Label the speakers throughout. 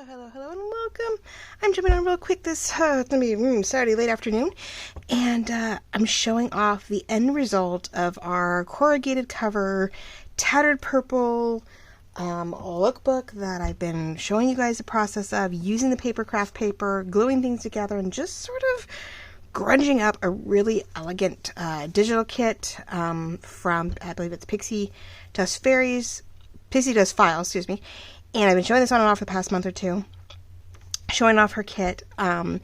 Speaker 1: Hello, and welcome. I'm jumping on real quick this Saturday late afternoon, and I'm showing off the end result of our corrugated cover Tattered Purple lookbook that I've been showing you guys the process of using the paper craft paper, gluing things together, and just sort of grunging up a really elegant digital kit from, I believe it's Pixie Dust Files, excuse me. And I've been showing this on and off for the past month or two, showing off her kit, and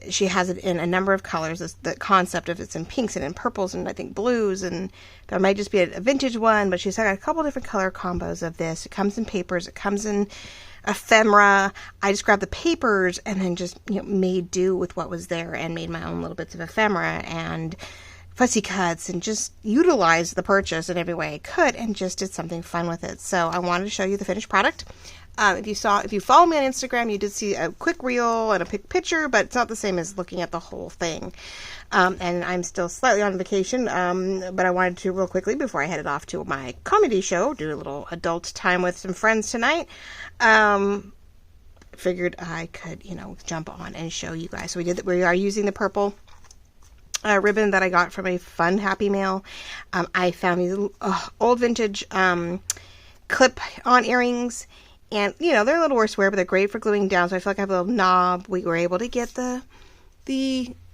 Speaker 1: she has it in a number of colors. The concept of it's in pinks and in purples and I think blues, and there might just be a vintage one, but she's got a couple different color combos of this. It comes in papers, it comes in ephemera. I just grabbed the papers and then just made do with what was there and made my own little bits of ephemera and fussy cuts and just utilized the purchase in every way I could and just did something fun with it. So I wanted to show you the finished product. If you follow me on Instagram, you did see a quick reel and a picture, but it's not the same as looking at the whole thing. And I'm still slightly on vacation, but I wanted to real quickly before I headed off to my comedy show, do a little adult time with some friends tonight. Figured I could, jump on and show you guys. So we are using the purple ribbon that I got from a fun Happy Mail. I found these old vintage clip-on earrings, and they're a little worse wear, but they're great for gluing down. So I feel like I have a little knob. We were able to get the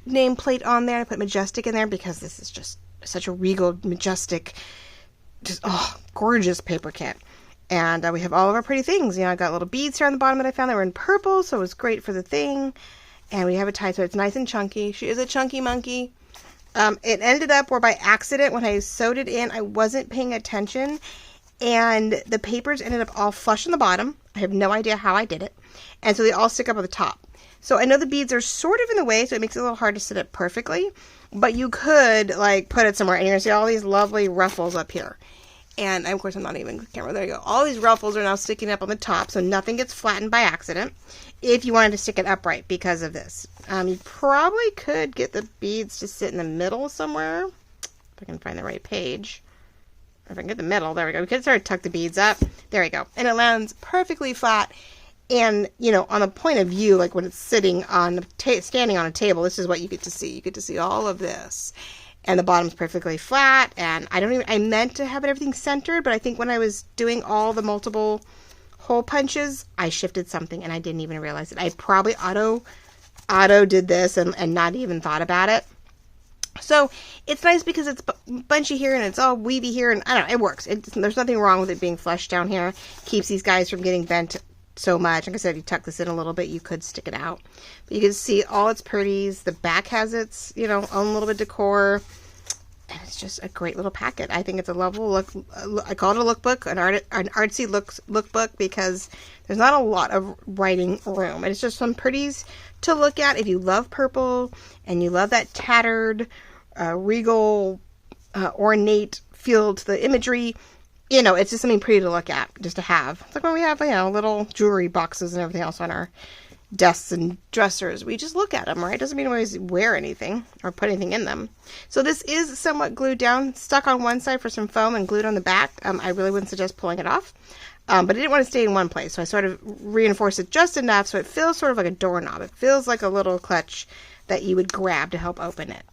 Speaker 1: nameplate on there. I put Majestic in there because this is just such a regal, majestic, just gorgeous paper kit. And we have all of our pretty things. I got little beads here on the bottom that I found that were in purple, so it was great for the thing. And we have it tied so it's nice and chunky. She is a chunky monkey. It ended up where by accident when I sewed it in, I wasn't paying attention. And the papers ended up all flush on the bottom. I have no idea how I did it. And so they all stick up at the top. So I know the beads are sort of in the way, so it makes it a little hard to sit it perfectly. But you could put it somewhere and you're going to see all these lovely ruffles up here. And of course I'm not even camera. There you go. All these ruffles are now sticking up on the top, so nothing gets flattened by accident. If you wanted to stick it upright because of this, you probably could get the beads to sit in the middle somewhere. If I can find the right page. If I can get the middle, there we go. We could sort of tuck the beads up. There we go. And it lands perfectly flat. And, on the point of view, like when it's sitting on, standing on a table, this is what you get to see. You get to see all of this. And the bottom's perfectly flat. And I meant to have everything centered, but I think when I was doing all the multiple hole punches, I shifted something and I didn't even realize it. I probably auto did this and not even thought about it. So it's nice because it's bunchy here and it's all weavy here, and I don't know, it works. There's nothing wrong with it being flush down here. Keeps these guys from getting bent so much. Like I said, if you tuck this in a little bit, you could stick it out. But you can see all its pretties. The back has its, own little bit of decor. And it's just a great little packet. I think it's a lovely look. I call it a lookbook, an artsy lookbook, because there's not a lot of writing room. And it's just some pretties to look at if you love purple and you love that tattered, regal, ornate feel to the imagery. It's just something pretty to look at, just to have. It's like when we have, little jewelry boxes and everything else on our desks and dressers. We just look at them, right? Doesn't mean we always wear anything or put anything in them. So this is somewhat glued down, stuck on one side for some foam and glued on the back. I really wouldn't suggest pulling it off. But I didn't want to stay in one place, so I sort of reinforced it just enough so it feels sort of like a doorknob. It feels like a little clutch that you would grab to help open it.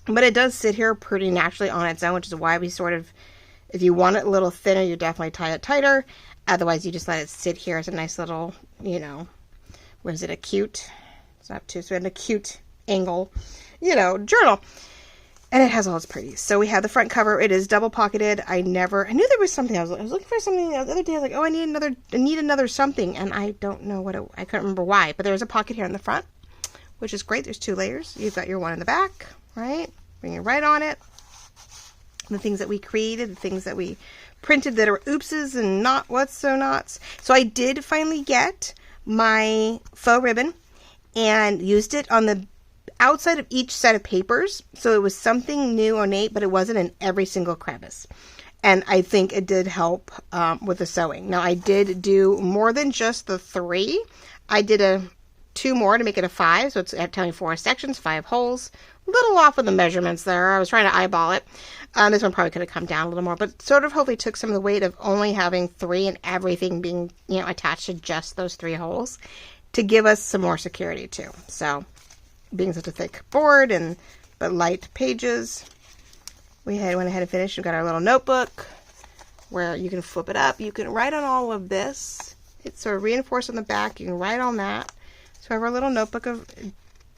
Speaker 1: But it does sit here pretty naturally on its own, which is why we sort of, if you want it a little thinner, you definitely tie it tighter. Otherwise, you just let it sit here as a nice little, what is it, acute? It's not too, so an acute angle, journal. And it has all its pretties. So we have the front cover. It is double pocketed. I knew there was something. I was looking for something the other day. I was like, oh, I need another something. And I don't know I couldn't remember why. But there's a pocket here in the front, which is great. There's 2 layers. You've got your one in the back, right? Bring it right on it. The things that we created, the things that we printed that are oopses and not what's so nots. So I did finally get my faux ribbon and used it on the outside of each set of papers. So it was something new, ornate, but it wasn't in every single crevice. And I think it did help with the sewing. Now I did do more than just the 3. I did 2 more to make it a 5. So it's telling me 4 sections, 5 holes. A little off with the measurements there. I was trying to eyeball it. This one probably could have come down a little more, but sort of hopefully took some of the weight of only having 3 and everything being, you know, attached to just those 3 holes to give us some more security too. So being such a thick board but light pages, went ahead and finished. We've got our little notebook where you can flip it up. You can write on all of this. It's sort of reinforced on the back. You can write on that. So I have our little notebook of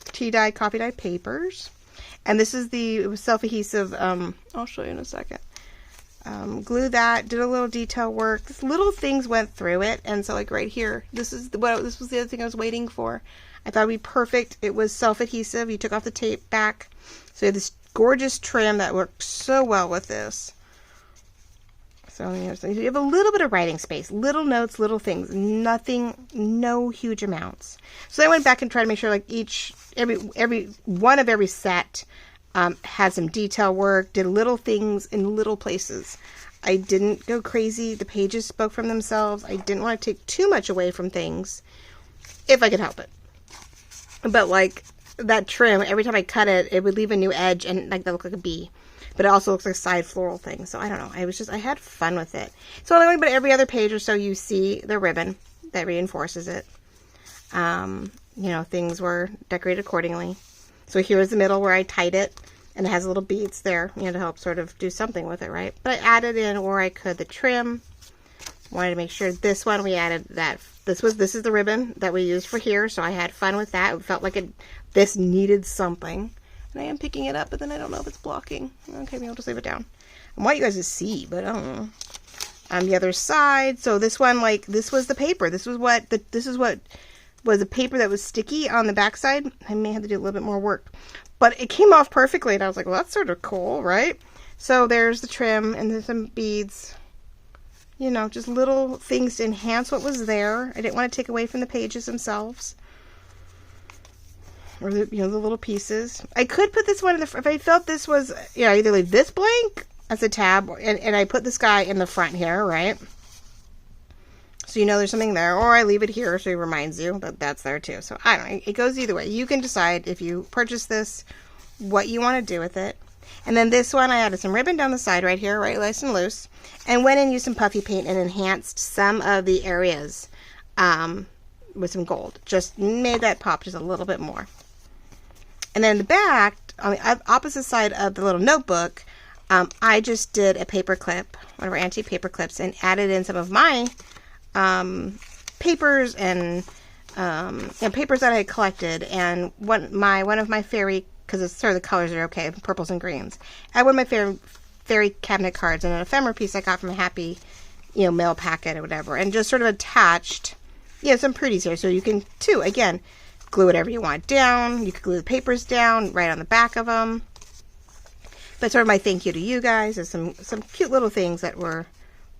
Speaker 1: tea dye, coffee dye papers. And this is it was self-adhesive. I'll show you in a second. Glue that, did a little detail work. Just little things went through it. And so like right here, this was the other thing I was waiting for. I thought it'd be perfect. It was self-adhesive. You took off the tape back. So you have this gorgeous trim that works so well with this. So you have a little bit of writing space, little notes, little things, nothing, no huge amounts. So I went back and tried to make sure like every one of every set had some detail work, did little things in little places. I didn't go crazy. The pages spoke from themselves. I didn't want to take too much away from things if I could help it. But like that trim, every time I cut it, it would leave a new edge and like that looked like a bee. But it also looks like a side floral thing. So I don't know. I had fun with it. So only but every other page or so you see the ribbon that reinforces it. You know, things were decorated accordingly. So here's the middle where I tied it. And it has little beads there, you know, to help sort of do something with it, right? But I added in where I could the trim. Wanted to make sure this one we added that. This is the ribbon that we used for here. So I had fun with that. It felt like this needed something. And I am picking it up, but then I don't know if it's blocking. Okay, maybe I'll just leave it down. I want you guys to see, but I don't know. On the other side, so this one, like, this was the paper. This was what was the paper that was sticky on the backside. I may have to do a little bit more work. But it came off perfectly, and I was like, well, that's sort of cool, right? So there's the trim, and there's some beads. You know, just little things to enhance what was there. I didn't want to take away from the pages themselves. Or the, you know, the little pieces. I could put this one in the front. If I felt this was, you know, either leave this blank as a tab, and I put this guy in the front here, right? So you know there's something there. Or I leave it here so it reminds you that that's there too. So I don't know. It goes either way. You can decide if you purchase this, what you want to do with it. And then this one, I added some ribbon down the side right here, right, nice and loose. And went and used some puffy paint and enhanced some of the areas with some gold. Just made that pop just a little bit more. And then in the back, on the opposite side of the little notebook, I just did a paper clip, one of our antique paper clips, and added in some of my papers and papers that I had collected. And one of my fairy, because it's sort of the colors are okay, purples and greens. I had one of my fairy cabinet cards and an ephemera piece I got from a Happy, you know, mail packet or whatever, and just sort of attached, you know, some pretties here. So you can too, again, glue whatever you want down. You could glue the papers down right on the back of them. But sort of my thank you to you guys is some cute little things that were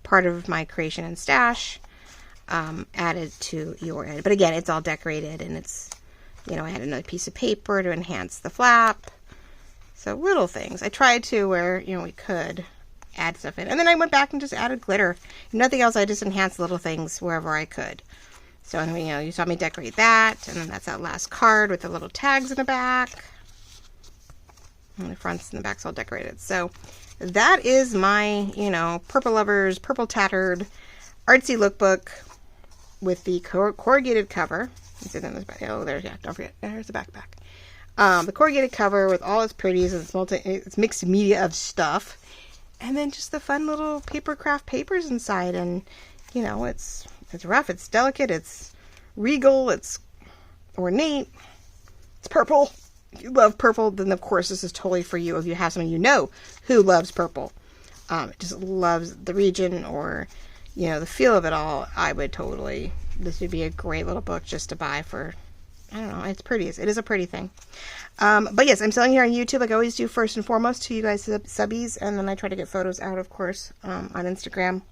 Speaker 1: part of my creation and stash added to your edit. But again, it's all decorated, and it's, you know, I had another piece of paper to enhance the flap. So little things. I tried to where, you know, we could add stuff in. And then I went back and just added glitter. Nothing else. I just enhanced little things wherever I could. So, anyway, you know, you saw me decorate that, and then that's that last card with the little tags in the back. And the fronts and the back's all decorated. So, that is my, you know, Purple Lovers, Purple Tattered Artsy Lookbook with the corrugated cover. Oh, there's, yeah, don't forget, there's the backpack. The corrugated cover with all its pretties and its mixed media of stuff. And then just the fun little paper craft papers inside, and, you know, it's rough, it's delicate, it's regal, it's ornate, it's purple. If you love purple, then of course this is totally for you. If you have someone you know who loves purple, just loves the region or, you know, the feel of it all, this would be a great little book just to buy for, I don't know, it's pretty. It is a pretty thing. But yes, I'm selling here on YouTube like I always do, first and foremost to you guys subbies, and then I try to get photos out, of course, on Instagram.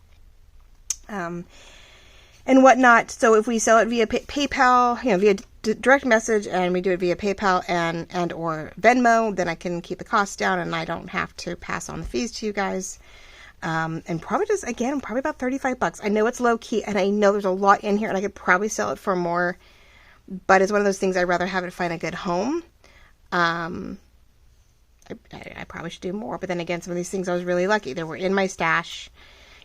Speaker 1: And whatnot. So if we sell it via PayPal, you know, via direct message, and we do it via PayPal and or Venmo, then I can keep the costs down, and I don't have to pass on the fees to you guys. And probably just, again, probably about $35. I know it's low key, and I know there's a lot in here, and I could probably sell it for more, but it's one of those things I'd rather have it find a good home. I probably should do more, but then again, some of these things I was really lucky. They were in my stash.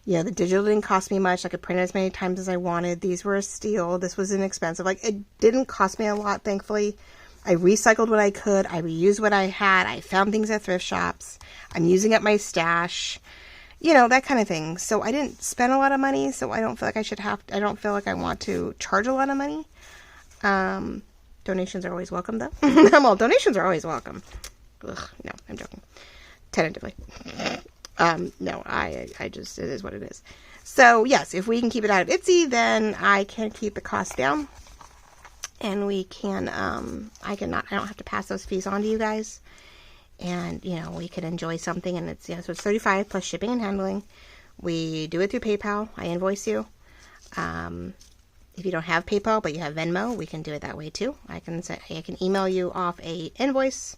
Speaker 1: You know, the digital didn't cost me much. I could print it as many times as I wanted. These were a steal. This was inexpensive. Like, it didn't cost me a lot, thankfully. I recycled what I could. I reused what I had. I found things at thrift shops. I'm using up my stash. You know, that kind of thing. So I didn't spend a lot of money, so I don't feel like I don't feel like I want to charge a lot of money. Donations are always welcome, though. Well, donations are always welcome. Ugh, no, I'm joking. Tentatively. No, I just, it is what it is. So, yes, if we can keep it out of Etsy, then I can keep the cost down. And we can, I don't have to pass those fees on to you guys. And, you know, we can enjoy something. And it's, so it's $35 plus shipping and handling. We do it through PayPal. I invoice you. If you don't have PayPal, but you have Venmo, we can do it that way too. I can email you off a invoice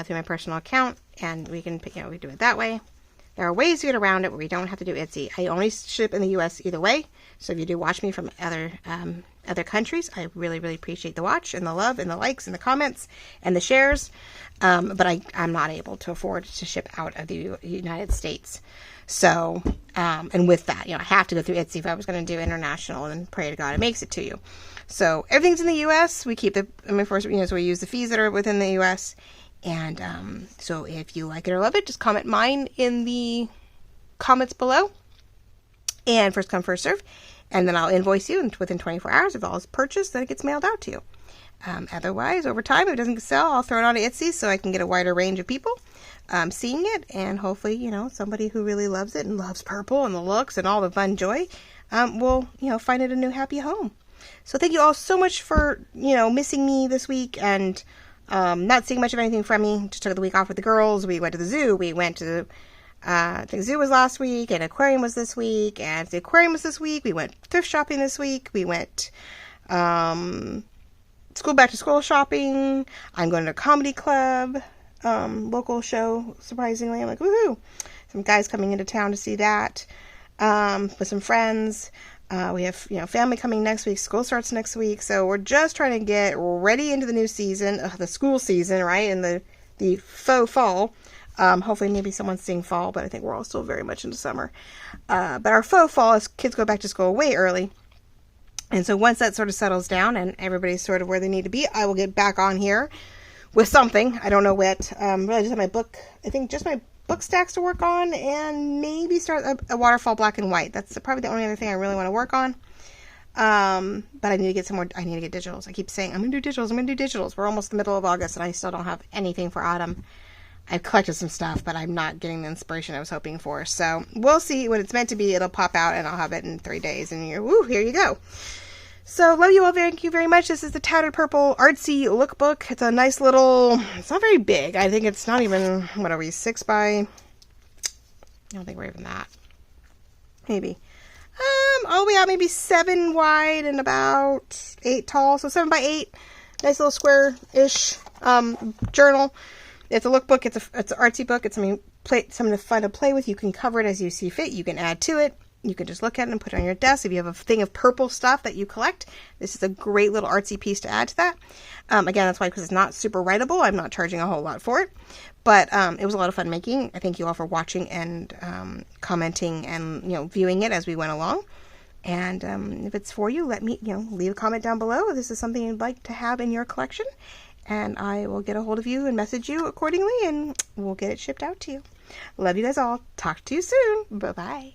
Speaker 1: through my personal account, and we can, we do it that way. There are ways to get around it where we don't have to do Etsy. I only ship in the U.S. either way. So if you do watch me from other countries, I really, really appreciate the watch and the love and the likes and the comments and the shares. But I'm not able to afford to ship out of the United States. So, and with that, I have to go through Etsy if I was going to do international, and pray to God it makes it to you. So everything's in the U.S. We keep so we use the fees that are within the U.S. And so if you like it or love it, just comment mine in the comments below. And first come, first serve. And then I'll invoice you within 24 hours. If all is purchased, then it gets mailed out to you. Otherwise, over time, if it doesn't sell, I'll throw it on Etsy so I can get a wider range of people seeing it. And hopefully, somebody who really loves it and loves purple and the looks and all the fun joy will, find it a new happy home. So thank you all so much for, missing me this week and not seeing much of anything from me. Just took the week off with the girls. We went to the zoo. We went to I think zoo was last week, and aquarium was this week, and the aquarium was this week. We went thrift shopping this week. We went back to school shopping. I'm going to a comedy club, local show, surprisingly. I'm like, woohoo! Some guys coming into town to see that with some friends. We have, family coming next week. School starts next week. So we're just trying to get ready into the new season, the school season, right? And the faux fall. Hopefully maybe someone's seeing fall, but I think we're all still very much into summer. But our faux fall is kids go back to school way early. And so once that sort of settles down and everybody's sort of where they need to be, I will get back on here with something. I don't know what. Really just have my book, I think just my book stacks to work on, and maybe start a waterfall black and white. That's probably the only other thing I really want to work on. But I need to get some more, I need to get digitals. I keep saying, I'm going to do digitals. We're almost the middle of August and I still don't have anything for autumn. I've collected some stuff, but I'm not getting the inspiration I was hoping for. So we'll see. When it's meant to be, it'll pop out and I'll have it in 3 days. And here you go. So love you all. Thank you very much. This is the Tattered Purple Artsy Look-book. It's a nice little, it's not very big. I think it's not even, what are we, 6 by, I don't think we're even that. Maybe. All the way out, maybe 7 wide and about 8 tall. So 7 by 8. Nice little square-ish journal. It's a lookbook. It's an artsy book. It's something fun to play with. You can cover it as you see fit. You can add to it. You can just look at it and put it on your desk. If you have a thing of purple stuff that you collect, this is a great little artsy piece to add to that. Again, that's why, because it's not super writable, I'm not charging a whole lot for it. But it was a lot of fun making. I thank you all for watching and commenting and viewing it as we went along. And if it's for you, let me leave a comment down below if this is something you'd like to have in your collection. And I will get a hold of you and message you accordingly, and we'll get it shipped out to you. Love you guys all. Talk to you soon. Bye-bye.